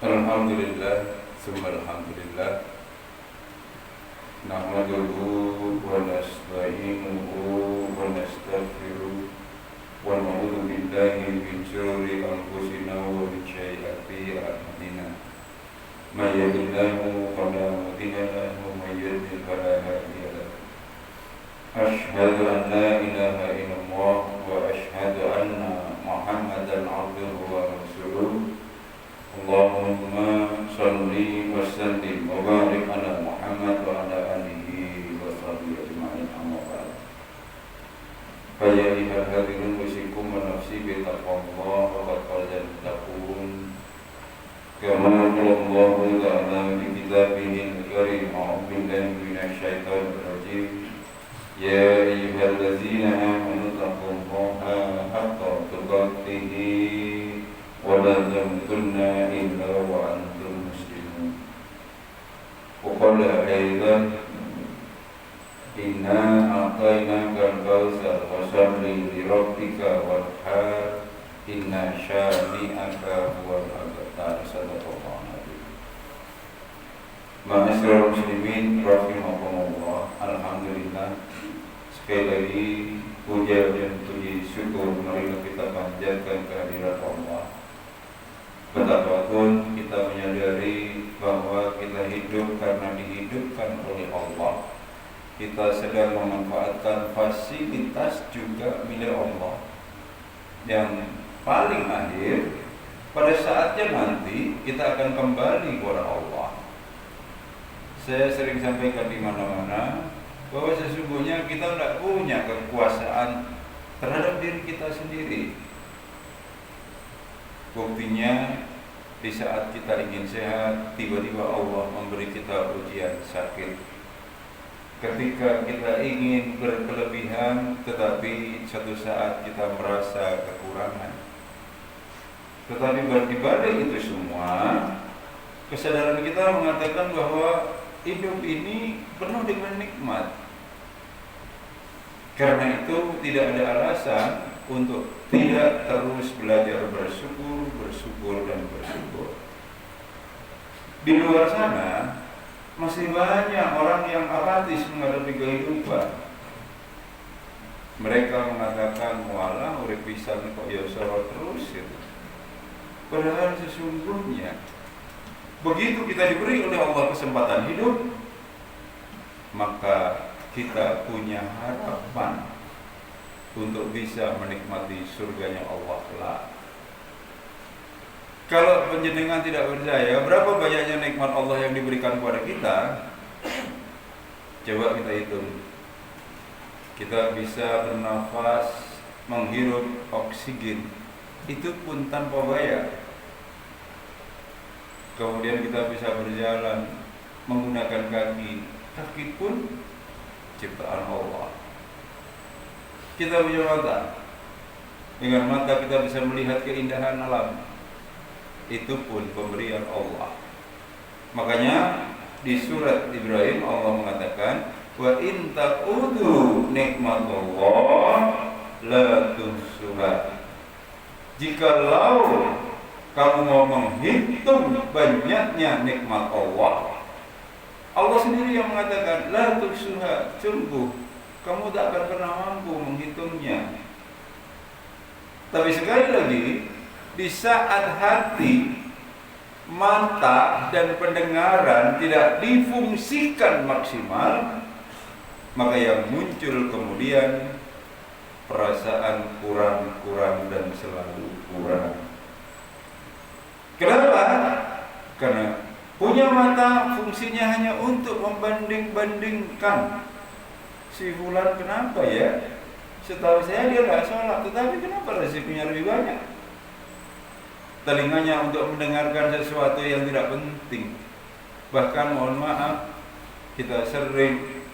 Alhamdulillah, summa alhamdulillah. Nahmaduhu wa nasta'inuhu wa nastaghfiruh wa na'udzu billahi min shururi anfusina wa min sayyiati a'malina. May yahdihillahu fala mudilla lahu wa may yudlil fala hadiya lahu. Asyhadu an la ilaha illallah wa asyhadu anna Muhammadan 'abduhu wa rasuluh. Allahumma salli wa sallim wa barik ala Muhammad wa ala alihi wa sahbihi ajma'in, amma ba'd. Fa ya ayyuhal hadirin usikum wa nafsi bi taqwallah wa qad taqun kama qala Allah ta'ala fi kitabihil karim a'udzu billahi minasy syaithanir rajim. Ya ayyuhallazina amanu taqullaha haqqa tuqatih wa la tamutunna illa wa antum muslimun. Wa qala aidan inna a'tainaka al-kautsar wa shalli li rabbika wanhar inna syani'aka huwal abtar. Sadaqallahu alazim. Ma'asyiral muslimin rahimakumullah. Alhamdulillah, sekali lagi puja dan puji syukur marilah kita panjatkan kehadirat Allah. Betapapun kita menyadari bahwa kita hidup karena dihidupkan oleh Allah, kita sedang memanfaatkan fasilitas juga milik Allah. Yang paling akhir, pada saatnya nanti kita akan kembali kepada Allah. Saya sering sampaikan di mana-mana bahwa sesungguhnya kita tidak punya kekuasaan terhadap diri kita sendiri. Buktinya, di saat kita ingin sehat, tiba-tiba Allah memberi kita ujian sakit. Ketika kita ingin berkelebihan, tetapi suatu saat kita merasa kekurangan. Tetapi di balik itu semua, kesadaran kita mengatakan bahwa hidup ini penuh dengan nikmat. Karena itu tidak ada alasan untuk tidak terus belajar bersyukur dan bersyukur. Di luar sana masih banyak orang yang apatis menghadapi kehidupan. Mereka mengatakan, walah urip pisan kok ya sorot terus itu. Padahal sesungguhnya begitu kita diberi oleh Allah kesempatan hidup, maka kita punya harapan untuk bisa menikmati surganya Allah kelak. Kalau penjenengan tidak percaya berapa banyaknya nikmat Allah yang diberikan kepada kita, coba kita hitung. Kita bisa bernafas, menghirup oksigen, itu pun tanpa bayar. Kemudian kita bisa berjalan menggunakan kaki pun ciptaan Allah. Kita punya mata, dengan mata kita bisa melihat keindahan alam, itu pun pemberian Allah. Makanya di surat Ibrahim Allah mengatakan, wa in taqudu nikmatullah la tuhsuha. Jikalau kamu mau menghitung banyaknya nikmat Allah, Allah sendiri yang mengatakan la tuhsuha, sungguh kamu tak akan pernah mampu menghitungnya. Tapi sekali lagi, di saat hati, mata, dan pendengaran tidak difungsikan maksimal, maka yang muncul kemudian perasaan kurang dan selalu kurang. Kenapa? Karena punya mata fungsinya hanya untuk membanding-bandingkan. Si fulan kenapa ya? Setahu saya dia nggak sholat, tetapi kenapa rezekinya lebih banyak? Telinganya untuk mendengarkan sesuatu yang tidak penting. Bahkan mohon maaf, kita sering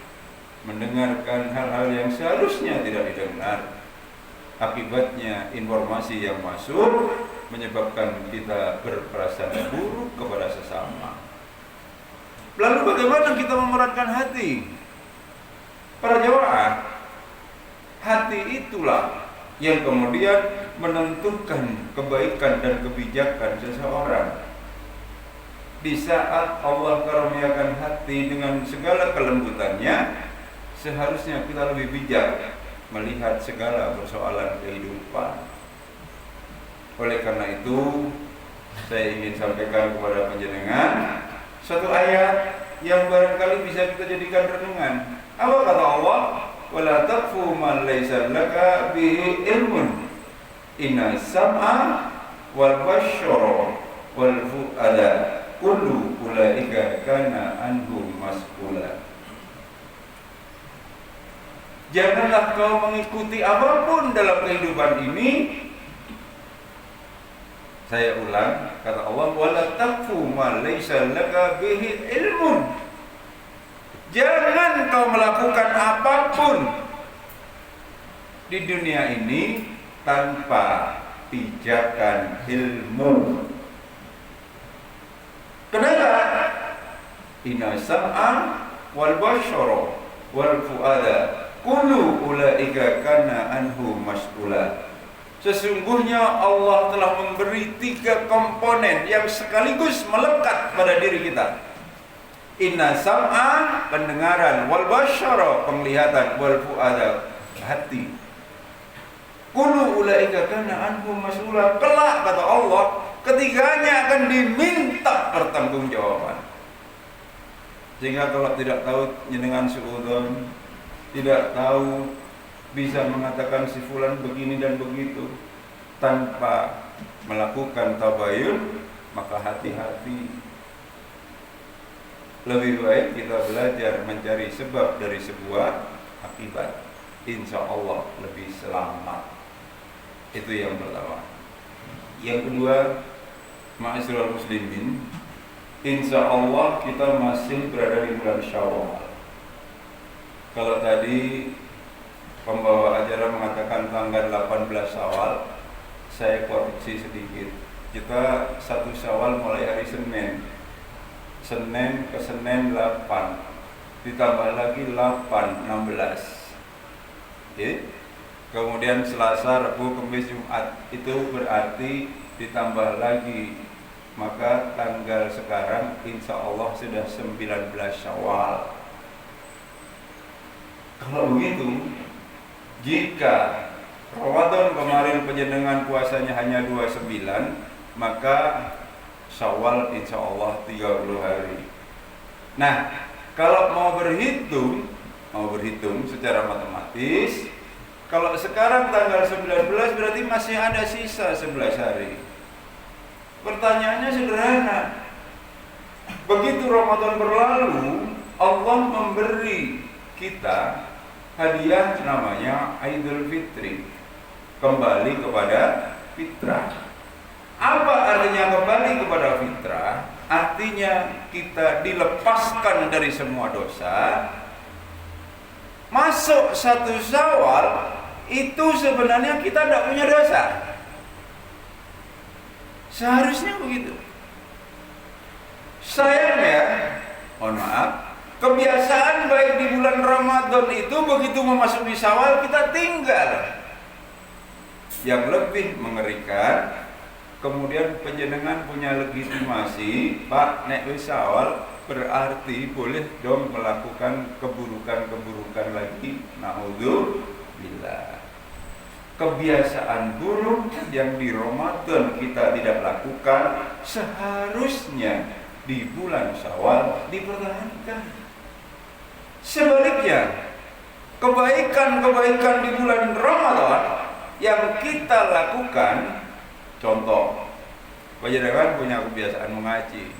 mendengarkan hal-hal yang seharusnya tidak didengar. Akibatnya informasi yang masuk menyebabkan kita berprasangka buruk kepada sesama. Lalu bagaimana kita memerankan hati? Para jemaah, hati itulah yang kemudian menentukan kebaikan dan kebijakan seseorang. Di saat Allah karuniakan hati dengan segala kelembutannya, seharusnya kita lebih bijak melihat segala persoalan kehidupan. Oleh karena itu, saya ingin sampaikan kepada panjenengan satu ayat yang barangkali bisa kita jadikan renungan. Apa kata Allah? Wala taqfu ma laysa laka bihi ilmun. Inna sam'a wal basyara wal fu'ada kullu ulaika kana anhu mas'ula. Janganlah kau mengikuti apapun dalam kehidupan ini. Saya ulang, kata Allah, wala taqfu ma laysa laka bihi ilmun. Jangan kau melakukan apapun di dunia ini tanpa pijakan ilmu. Kenapa? Inna sam'a wal basyara wal fu'ada kullu ulaika kana anhu mas'ula. Sesungguhnya Allah telah memberi 3 komponen yang sekaligus melekat pada diri kita. Inna sam'a, pendengaran, wal basyara, penglihatan, wal fu'ada, hati. Kullu ulaika kana anhu mas'ula. Kelak kata Allah, ketiganya akan diminta pertanggungjawaban. Sehingga kalau tidak tahu jenengan suudzon, tidak tahu bisa mengatakan si fulan begini dan begitu tanpa melakukan tabayun, maka hati-hati. Lebih baik kita belajar mencari sebab dari sebuah akibat. Insya Allah lebih selamat. Itu yang pertama. Yang kedua, ma'asyiral muslimin, insya Allah kita masih berada di bulan Syawal. Kalau tadi pembawa acara mengatakan tanggal 18 Syawal, saya koreksi sedikit. Kita 1 Syawal mulai hari Senin. Senin ke Senin 8, ditambah lagi 8, 16. Oke. Kemudian Selasa, Rabu, Kamis, Jumat, itu berarti ditambah lagi. Maka tanggal sekarang insya Allah sudah 19 Syawal. Kalau begitu, jika Ramadan kemarin penjenengan puasanya hanya 29, maka Syawal insya Allah 30 hari. Nah, kalau mau berhitung secara matematis, kalau sekarang tanggal 19 berarti masih ada sisa 11 hari. Pertanyaannya sederhana. Begitu Ramadan berlalu, Allah memberi kita hadiah namanya Idul Fitri. Kembali kepada fitrah. Apa artinya kembali kepada fitrah? Artinya kita dilepaskan dari semua dosa. Masuk 1 Syawal itu sebenarnya kita tidak punya dosa. Seharusnya begitu. Sayangnya, mohon maaf, kebiasaan baik di bulan Ramadan itu begitu memasuki Syawal kita tinggal. Yang lebih mengerikan, kemudian penjenengan punya legitimasi, Pak, nek wis Syawal berarti boleh dong melakukan keburukan-keburukan lagi. Naudzubillah. Kebiasaan buruk yang di Ramadan kita tidak lakukan seharusnya di bulan Syawal dipertahankan. Sebaliknya, kebaikan-kebaikan di bulan Ramadan yang kita lakukan, contoh, panjenengan punya kebiasaan mengaji.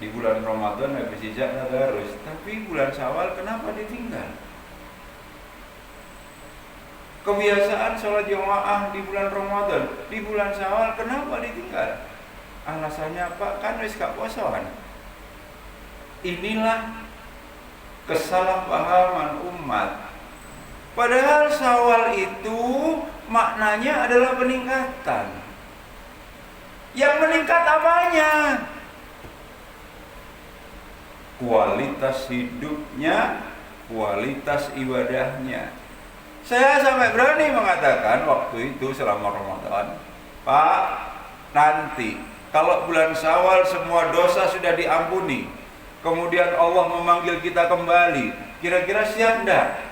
Di bulan Ramadan habis ijab tadarus, tapi bulan Syawal kenapa ditinggal? Kebiasaan sholat jamaah di bulan Ramadan, di bulan Syawal kenapa ditinggal? Alasannya, Pak, kan wis gak posoan. Inilah kesalahpahaman umat. Padahal Syawal itu maknanya adalah peningkatan. Yang meningkat apanya? Kualitas hidupnya, kualitas ibadahnya. Saya sampai berani mengatakan waktu itu selama Ramadan, Pak, nanti Kalau bulan Syawal semua dosa sudah diampuni, kemudian Allah memanggil kita kembali, kira-kira siap enggak?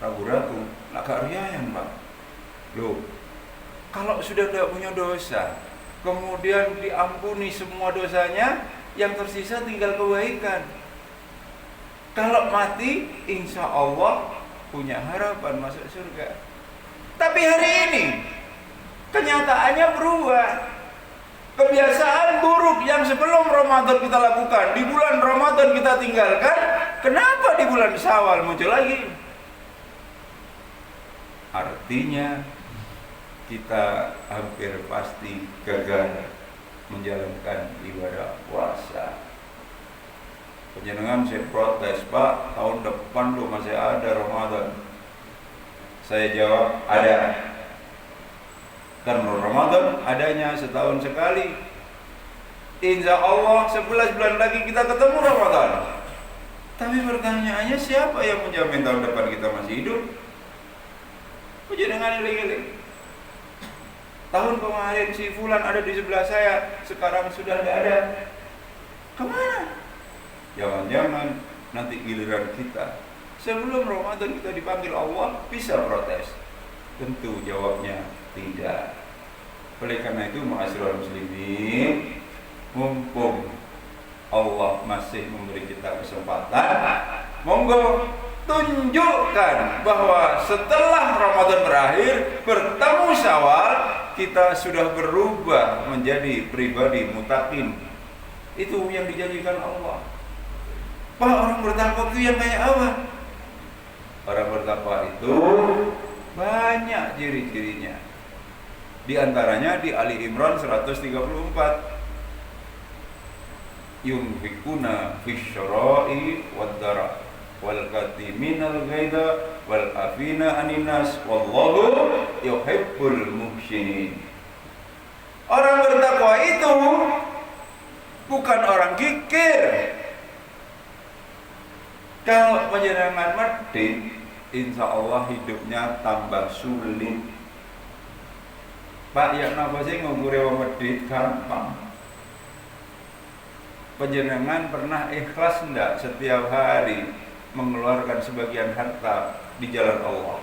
Ragu-ragu, agak riayan Pak. Loh, kalau sudah tidak punya dosa, kemudian diampuni semua dosanya, yang tersisa tinggal kebaikan. Kalau mati, insya Allah punya harapan masuk surga. Tapi hari ini kenyataannya berubah. Kebiasaan buruk yang sebelum Ramadan kita lakukan, di bulan Ramadan kita tinggalkan, kenapa di bulan Syawal muncul lagi? Artinya kita hampir pasti gagal menjalankan ibadah puasa. Penjenengan saya protes, Pak, tahun depan lu masih ada Ramadan. Saya jawab, ada. Karena Ramadan adanya setahun sekali. Insya Allah 11 bulan lagi kita ketemu Ramadan. Tapi pertanyaannya, siapa yang menjamin tahun depan kita masih hidup? Jangan eling-eling. Tahun kemarin si Fulan ada di sebelah saya, sekarang sudah tidak ada. Kemana? Jangan-jangan nanti giliran kita sebelum Ramadan kita dipanggil Allah bisa protes. Tentu jawabnya tidak. Oleh karena itu, ma'asyiral muslimin, mumpung Allah masih memberi kita kesempatan, monggo tunjukkan bahwa setelah Ramadan berakhir, bertemu Syawal, kita sudah berubah menjadi pribadi mutakin. Itu yang dijanjikan Allah. Pak, orang bertakwa itu yang kayak apa? Orang bertakwa itu banyak ciri-cirinya. Di antaranya di Ali Imran 134. Yunfikuna fisyara'i wad-dara wal katiminal ghaidha wal afina aninas wallahu yuhibbul muhsinin. Orang bertakwa itu bukan orang kikir. Kalau penjenengan medit, insya Allah hidupnya tambah sulit. Pak, ya kenapa sih ngukure wong medit gampang? Penjenengan pernah ikhlas enggak setiap hari mengeluarkan sebagian harta di jalan Allah?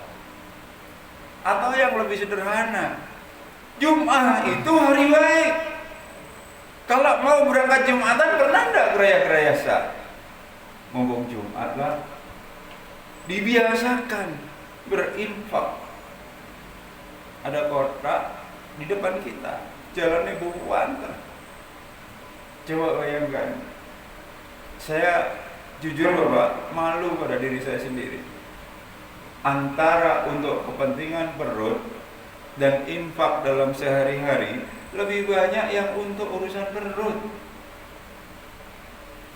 Atau yang lebih sederhana, Jum'ah itu hari baik. Kalau mau berangkat Jumatan, pernah enggak geraya-gerayasa? Ngomong Jumat lah, dibiasakan berinfak. Ada kotak di depan kita, jalannya buanter. Coba bayangkan, saya jujur Bapak, malu pada diri saya sendiri. Antara untuk kepentingan perut dan infak dalam sehari-hari, lebih banyak yang untuk urusan perut.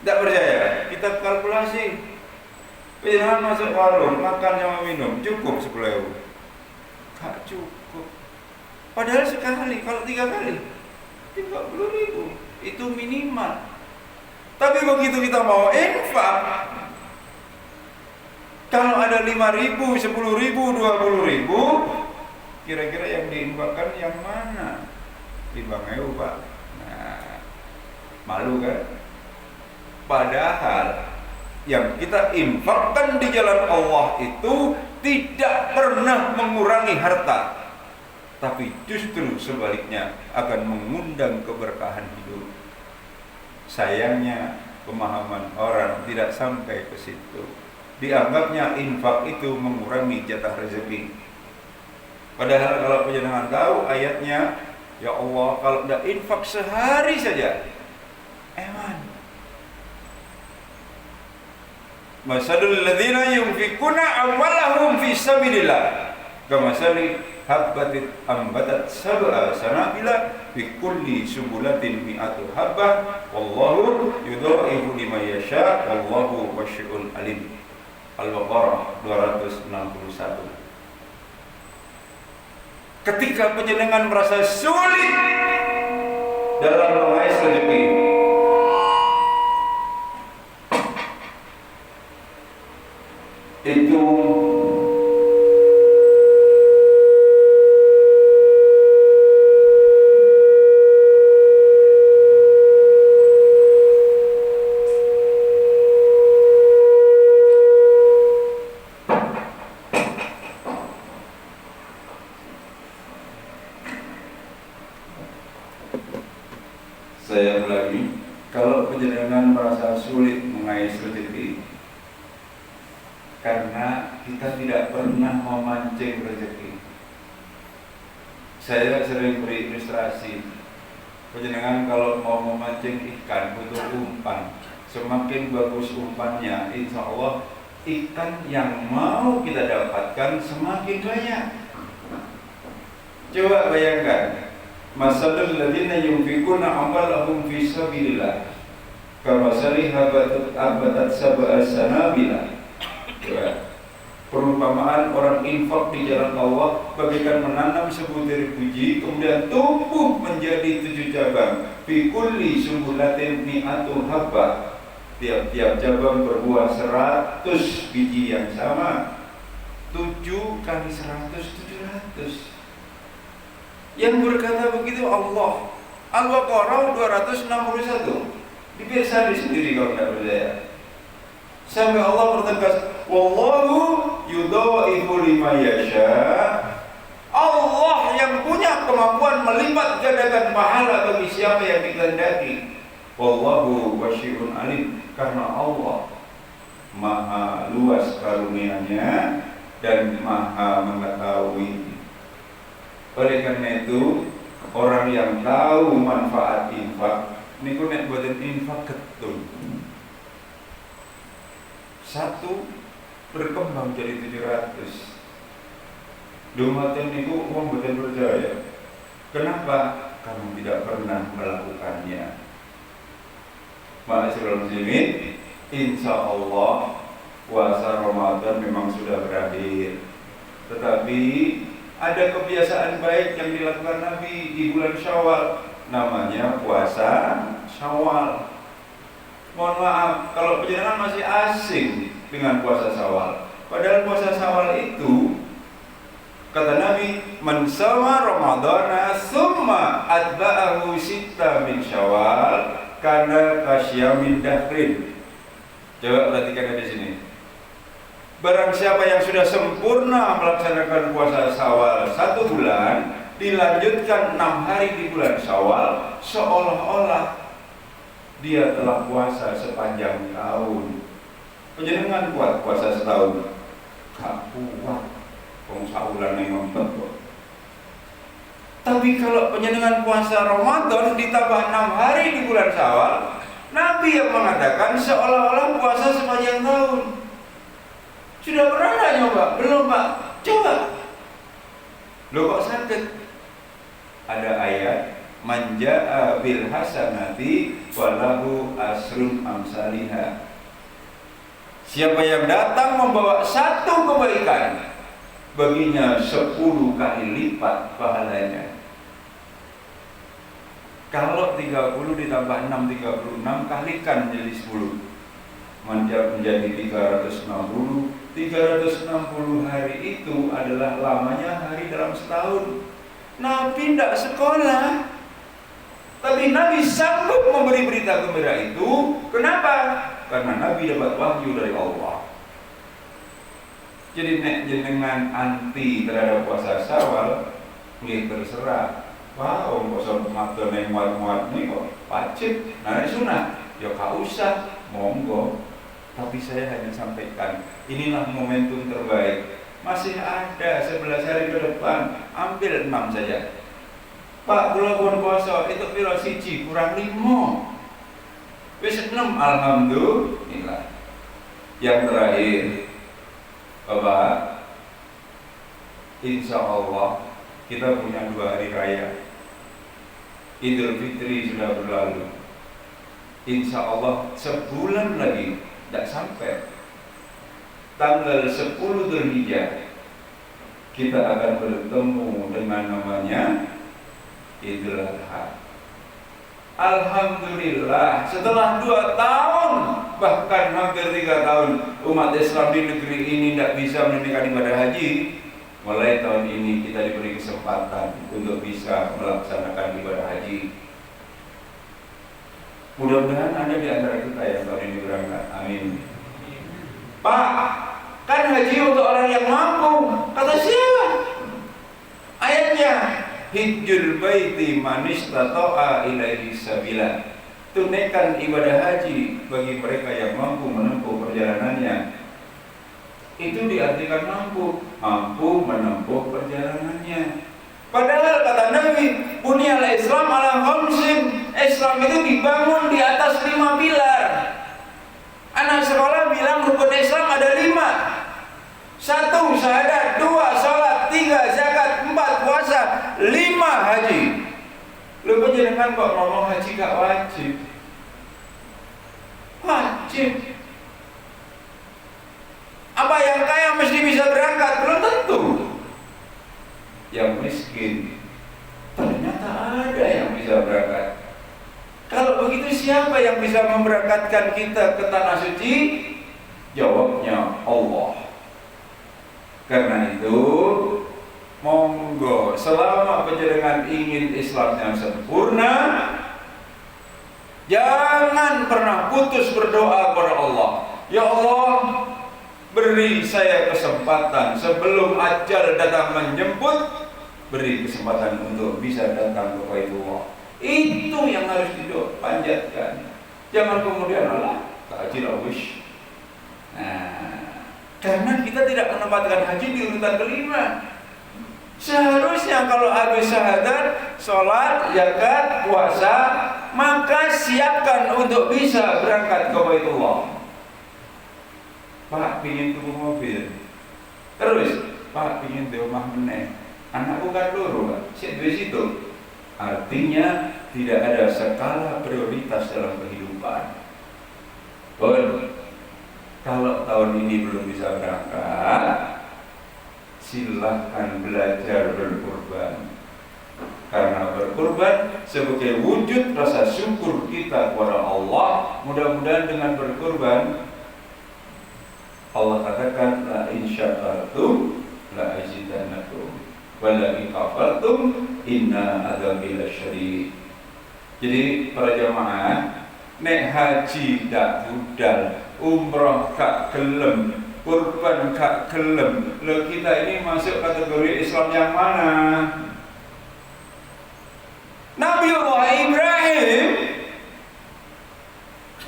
Tidak percaya? Kita kalkulasi. Jangan masuk warung, makan sama minum, cukup 10.000. Gak cukup. Padahal sekali, kalau 3 kali 30.000 itu minimal. Tapi begitu kita mau infak, kalau ada 5.000, 10.000, 20.000, kira-kira yang diinfakkan yang mana? 5.000 Pak. Nah, malu kan? Padahal yang kita infakkan di jalan Allah itu tidak pernah mengurangi harta, tapi justru sebaliknya akan mengundang keberkahan hidup. Sayangnya pemahaman orang tidak sampai ke situ. Dianggapnya infak itu mengurangi jatah rezeki. Padahal kalau penjenengan tahu ayatnya, ya Allah, kalau tidak infak sehari saja, eman. Masalul ladzina yunfikuna amwalahum fi sabilillah kamasali habbatin ambatat sab'a sanabila fi kulli subulatin mi'atu habbah wallahu yudha'ifu liman yasha wallahu wasy'un alim. Al-Baqarah 261. Ketika penjenengan merasa sulit dalam mengais rezeki, itu Saya ulangi, kalau penjenengan merasa sulit mengais rezeki karena kita tidak pernah memancing rezeki. Saya sering beri ilustrasi, penjenengan kalau mau memancing ikan butuh umpan. Semakin bagus umpannya, insya Allah ikan yang mau kita dapatkan semakin banyak. Coba bayangkan, masalul ladzina yunfikuna amwalahum fi sabilillah kamasali habatat sab'a sanabila. Perumpamaan orang infak di jalan Allah bagaikan menanam sebutir biji kemudian tumbuh menjadi 7 cabang. Fi kulli sumbulatin mi'atu habba. Tiap-tiap cabang berbuah 100 biji yang sama. 7 kali 100 700. Yang berkata begitu Allah. Al-Baqarah 261. Dibiasa sendiri kalau tidak percaya. Sampai Allah bertegas, wallahu yudha'ifu liman yasha. Allah yang punya kemampuan melipat gandakan pahala bagi siapa yang dikehendaki. Wallahu wasyirun alim. Karena Allah maha luas karunia-Nya dan maha mengetahui. Oleh karena itu, orang yang tahu manfaat infak, niku nek boten infak ketun. 1 berkembang jadi 700. Dumaten niku wong boten percaya. Kenapa? Karena tidak pernah melakukannya. Ma'asyiral muslimin, insya Allah puasa Ramadan memang sudah berakhir. Tetapi ada kebiasaan baik yang dilakukan Nabi di bulan Syawal, namanya puasa Syawal. Mohon maaf kalau penjenengan masih asing dengan puasa Syawal. Padahal puasa Syawal itu kata Nabi, man shoma Ramadhana summa atba'ahu sitta min Syawal kana kasyamin dahrin. Coba perhatikan di sini. Barang siapa yang sudah sempurna melaksanakan puasa Syawal 1 bulan, dilanjutkan 6 hari di bulan Syawal, seolah-olah dia telah puasa sepanjang tahun. Penjenengan kuat puasa setahun? Gak kuat. Wong saulan yang ngempet kok. Tapi kalau penjenengan puasa Ramadan ditambah 6 hari di bulan Syawal, Nabi yang mengatakan seolah-olah puasa sepanjang tahun. Sudah pernah nggak nyoba? Belum Pak. Coba. Loh kok sakit? Ada ayat, manja'a bil hasanati walahu asrun amsalihha. Siapa yang datang membawa 1 kebaikan, baginya 10 kali lipat pahalanya. Kalau 30 ditambah 6, 36, kalikan menjadi 10. Menjadi 360. 360 hari itu adalah lamanya hari dalam setahun. Nabi tidak sekolah, tapi Nabi sanggup memberi berita gembira itu. Kenapa? Karena Nabi dapat wahyu dari Allah. Jadi nek jenengan anti terhadap puasa Syawal, nggih terserah. Wah, wong poso Ramadan yang muat-muat nih kok wajib, nah sunah, ya gak usah, monggo. Tapi saya hanya sampaikan, inilah momentum terbaik. Masih ada 11 hari ke depan, ambil 6 saja. Pak, kula pun puasa, itu piro 1 kurang 5. Wis 6, alhamdulillah. Yang terakhir, Bapak, insya Allah kita punya 2 hari raya. Idul Fitri sudah berlalu. Insya Allah sebulan lagi, tidak sampai, tanggal 10 Dzulhijjah kita akan bertemu dengan namanya Idul Adha. Alhamdulillah, setelah 2 tahun, bahkan hampir 3 tahun umat Islam di negeri ini tidak bisa menunaikan ibadah haji, mulai tahun ini kita diberi kesempatan untuk bisa melaksanakan ibadah haji. Mudah-mudahan ada di antara kita yang tahun ini berangkat. Amin. Pak, kan haji untuk orang yang mampu. Kata siapa? Ayatnya, hijjul baiti man istata'a ilaihi sabila. Tunaikan ibadah haji bagi mereka yang mampu menempuh perjalanannya. Itu diartikan mampu menempuh perjalanannya. Padahal kata Nabi, bunyal Islam ala khamsin. Islam itu dibangun di atas 5 pilar. Anak sekolah bilang rukun Islam ada 5. 1 syahadat, 2 salat, 3 zakat, 4 puasa, 5 haji. Lu jenengan kok ngomong haji gak wajib? Wajib. Apa yang kaya mesti bisa berangkat? Belum tentu. Yang miskin ternyata ada yang bisa berangkat. Kalau begitu siapa yang bisa memberangkatkan kita ke tanah suci? Jawabnya Allah. Karena itu monggo, selama panjenengan ingin Islamnya sempurna, jangan pernah putus berdoa kepada Allah. Ya Allah, beri saya kesempatan sebelum ajal datang menjemput, beri kesempatan untuk bisa datang ke Baitullah. Itu yang harus dipanjatkan. Jangan kemudian Allah ta'jil wish. Karena kita tidak menempatkan haji di urutan kelima. Seharusnya kalau habis syahadat, sholat, zakat, puasa, maka siapkan untuk bisa berangkat ke Baitullah. Pak pingin tuku mobil, terus Pak pingin di rumah meneh, anakku kan loro Pak, sik duwe situ. Artinya tidak ada skala prioritas dalam kehidupan. Bon, kalau tahun ini belum bisa berangkat, silahkan belajar berkurban. Karena berkurban sebagai wujud rasa syukur kita kepada Allah. Mudah-mudahan dengan berkurban, Allah katakan la in syakartum la azidannakum wa la in kafartum inna adzabi lasyadid. Jadi para jamaah, nek haji dak budal, umroh gak gelem, kurban gak gelem, lo kita ini masuk kategori Islam yang mana? Nabi Allah Ibrahim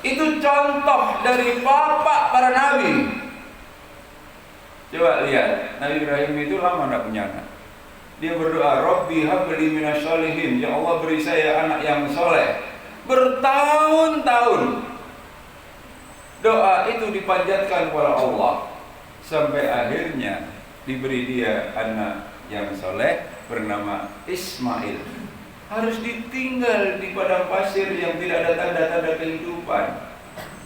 itu contoh dari bapak para nabi. Coba lihat, Nabi Ibrahim itu lama tidak punya anak. Dia berdoa, Rabbi habli minas sholihin, ya Allah beri saya anak yang soleh. Bertahun-tahun doa itu dipanjatkan kepada Allah, sampai akhirnya diberi dia anak yang soleh bernama Ismail. Harus ditinggal di padang pasir yang tidak ada tanda-tanda kehidupan,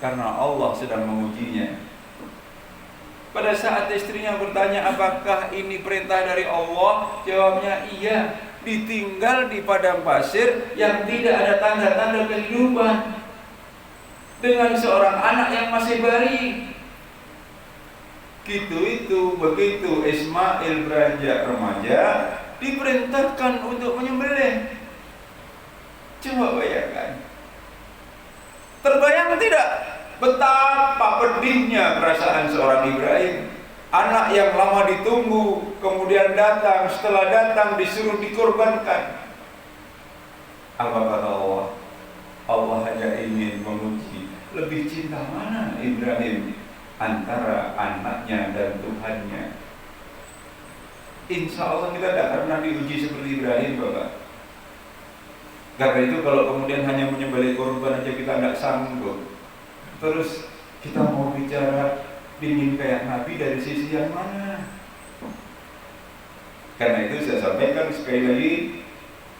karena Allah sedang mengujinya. Pada saat istrinya bertanya, apakah ini perintah dari Allah? Jawabnya iya. Ditinggal di padang pasir yang tidak ada tanda-tanda kehidupan, dengan seorang anak yang masih bayi. Begitu Ismail beranjak remaja, diperintahkan untuk menyembelih. Coba bayangkan. Terbayang tidak betapa pedihnya perasaan seorang Ibrahim? Anak yang lama ditunggu, kemudian datang, setelah datang disuruh dikorbankan. Apa kata Allah? Allah hanya ingin menguji, lebih cinta mana Ibrahim antara anaknya dan Tuhannya. Insya Allah kita tidak pernah diuji seperti Ibrahim, Bapak. Karena itu kalau kemudian hanya menyembelih korban aja kita tidak sanggup, terus kita mau bicara ingin kayak Nabi dari sisi yang mana? Karena itu saya sampaikan sekali lagi,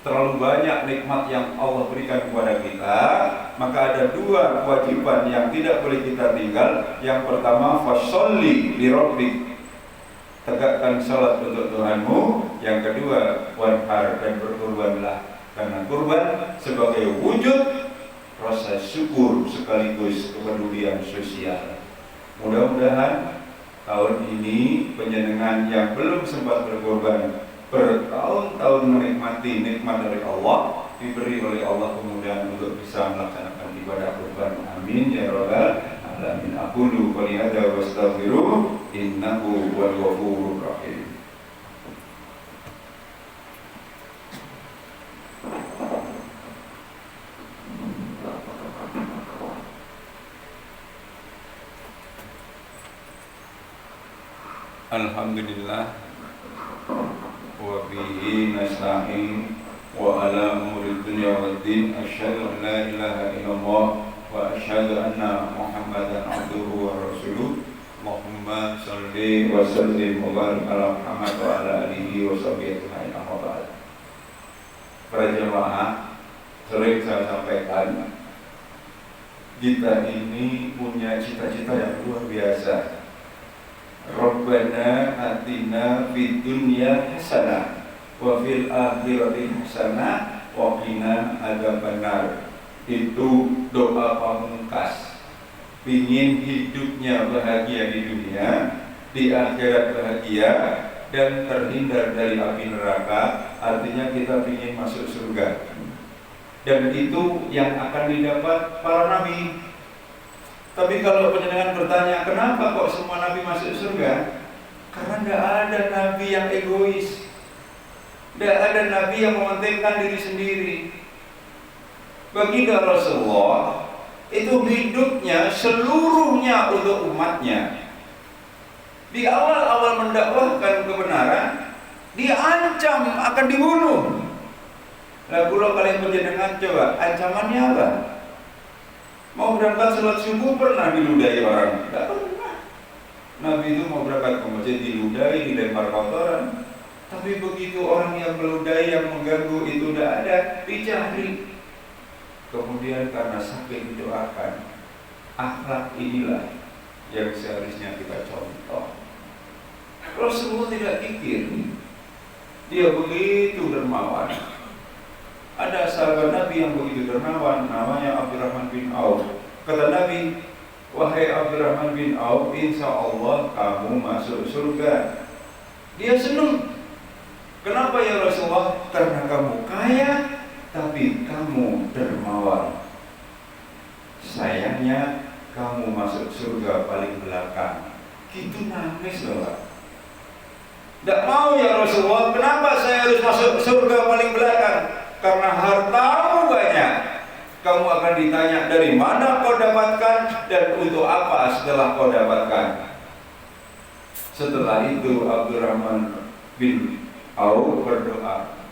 terlalu banyak nikmat yang Allah berikan kepada kita, maka ada 2 kewajiban yang tidak boleh kita tinggal. Yang pertama, fasholli li rabbik, tegakkan salat untuk Tuhanmu. Yang kedua, wanhar, dan berkurbanlah. Karena kurban sebagai wujud rasa syukur sekaligus kepedulian sosial. Mudah-mudahan tahun ini penjenengan yang belum sempat berkorban bertahun-tahun menikmati nikmat dari Allah, diberi oleh Allah kemudian untuk bisa melaksanakan ibadah kurban. Amin ya rabbal alamin. Aqulu qouli hadza wa astaghfiru innahu huwal ghafurur rahim. Alhamdulillah wa bihi nasta'in wa ala umuri dunya waddin asyhadu an la ilaha illallah wa asyhadu anna Muhammadan abduhu wa rasuluh. Allahumma shalli wa sallim wa barik ala Muhammad wa ala alihi wa sahbihi ajma'in. Amma ba'd. Para jemaah, sering saya sampaikan, kita ini punya cita-cita yang luar biasa. Rabbana atina fid dunya hasanah wa fil akhirati hasanah wa qina adzabannar. Itu doa pamungkas. Pingin hidupnya bahagia di dunia, di akhirat bahagia, dan terhindar dari api neraka. Artinya kita pingin masuk surga. Dan itu yang akan didapat para nabi. Tapi kalau penjenengan bertanya, kenapa kok semua nabi masuk surga? Karena tidak ada nabi yang egois, tidak ada nabi yang mementingkan diri sendiri. Baginda Rasulullah itu hidupnya seluruhnya untuk umatnya. Di awal-awal mendakwahkan kebenaran, diancam akan dibunuh. Nah, kalau kalian penjenengan coba, ancamannya apa? Mau berangkat sholat subuh pernah diludahi orang? Tidak pernah. Nabi itu mau berangkat ke masjid diludahi, dilempar kotoran. Tapi begitu orang yang meludahi, yang mengganggu itu tidak ada, dicari. Kemudian karena sakit didoakan. Akhlak inilah yang seharusnya kita contoh. Rasulullah tidak kikir. Dia begitu dermawan. Ada sahabat Nabi yang begitu dermawan, namanya Abdurrahman bin Auf. Kata Nabi, wahai Abdurrahman bin Auf, insya Allah kamu masuk surga. Dia senang. Kenapa ya Rasulullah? Karena kamu kaya, tapi kamu dermawan. Sayangnya kamu masuk surga paling belakang. Gitu nangis loh. Tidak mau ya Rasulullah, kenapa saya harus masuk surga paling belakang? Karena hartamu banyak. Kamu akan ditanya dari mana kau dapatkan dan untuk apa setelah kau dapatkan. Setelah itu Abdurrahman bin Auf berdoa,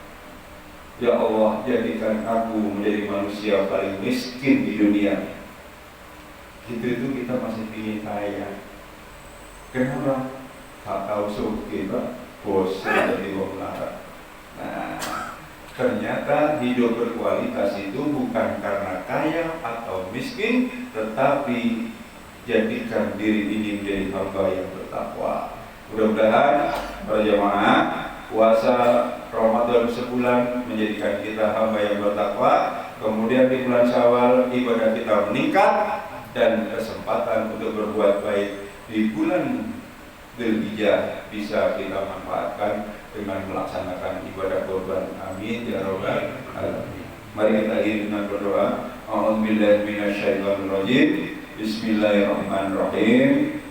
ya Allah, jadikan aku menjadi manusia paling miskin di dunia. Itu kita masih ingin kaya. Kenapa? Tak tahu suhu kita bosan jadi wong lara. Nah, ternyata hidup berkualitas itu bukan karena kaya atau miskin, tetapi jadikan diri ini menjadi hamba yang bertakwa. Mudah-mudahan para jemaah, puasa Ramadan sebulan menjadikan kita hamba yang bertakwa. Kemudian di bulan Syawal ibadah kita meningkat, dan kesempatan untuk berbuat baik di bulan Dzulhijjah bisa kita manfaatkan dengan melaksanakan ibadah kurban. Amin ya rabbal alamin. Mari kita akhiri dengan berdoa. A'udzubillahi minasyaitonir rajim. Bismillahirrahmanirrahim.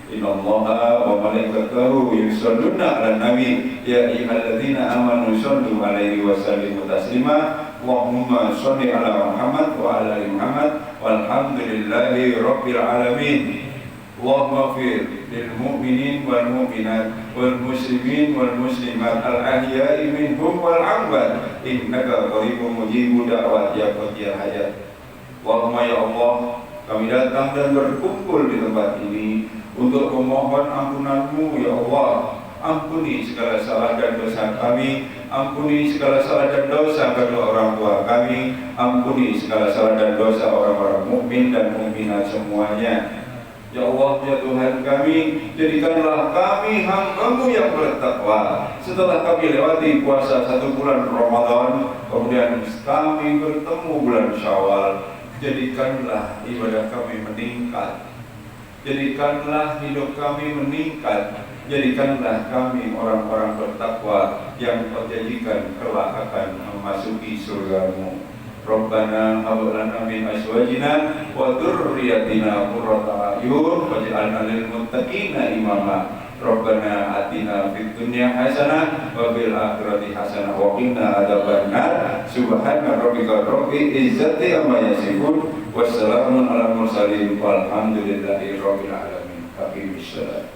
Innallaha wa malaikatahu yusholluna 'alan nabi ya ayyuhalladzina amanu shollu 'alaihi wa sallimu taslima. Allahumma sholli 'ala Muhammad wa 'ala ali Muhammad walhamdulillahi rabbil alamin. Allahumma fir lil mu'minin wal mu'minat wal muslimin wal muslimat al ahya'i minhum wal amwat innaka qaribun mujibud da'wat ya qadiyal hajat. Allahumma ya Allah, kami datang dan berkumpul di tempat ini untuk memohon ampunan-Mu ya Allah. Ampuni segala salah dan dosa kami, ampuni segala salah dan dosa kedua orang tua kami, ampuni segala salah dan dosa orang-orang mukmin dan mukminat semuanya. Ya Allah, ya Tuhan kami, jadikanlah kami hamba-Mu yang bertakwa. Setelah kami lewati puasa 1 bulan Ramadan, kemudian kami bertemu bulan Syawal, jadikanlah ibadah kami meningkat, jadikanlah hidup kami meningkat, jadikanlah kami orang-orang bertakwa yang Kau janjikan kelak akan memasuki surga-Mu. Rabbana hab lana min azwajina wa dzurriyyatina qurrata a'yun waj'alna lil muttaqina imama. Rabbana atina fid dunya hasanah wa fil akhirati hasanah wa qina adzabannar. Subhana rabbika rabbil izzati amma yasifun. Wassalamun ala mursalin walhamdulillahi rabbil alamin. Aqimissalam.